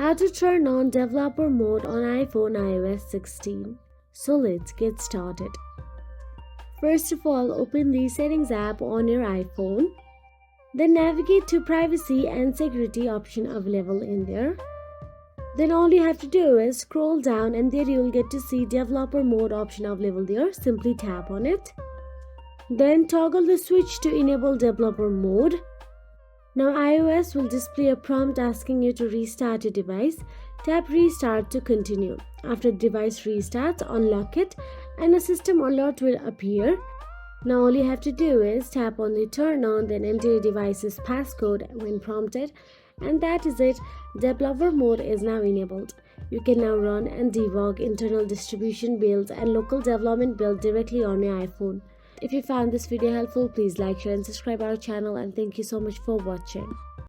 How to turn on developer mode on iPhone iOS 16. So let's get started. First of all, open the Settings app on your iPhone. Then navigate to Privacy and Security option available in there. Then all you have to do is scroll down and there you will get to see developer mode option available there. Simply tap on it. Then toggle the switch to enable developer mode. Now iOS will display a prompt asking you to restart your device. Tap restart to continue. After the device restarts, unlock it and a system alert will appear. Now all you have to do is tap on the turn on, then enter your device's passcode when prompted, and that is it. Developer mode is now enabled. You can now run and debug internal distribution builds and local development build directly on your iPhone. If you found this video helpful, please like, share and subscribe our channel, and thank you so much for watching.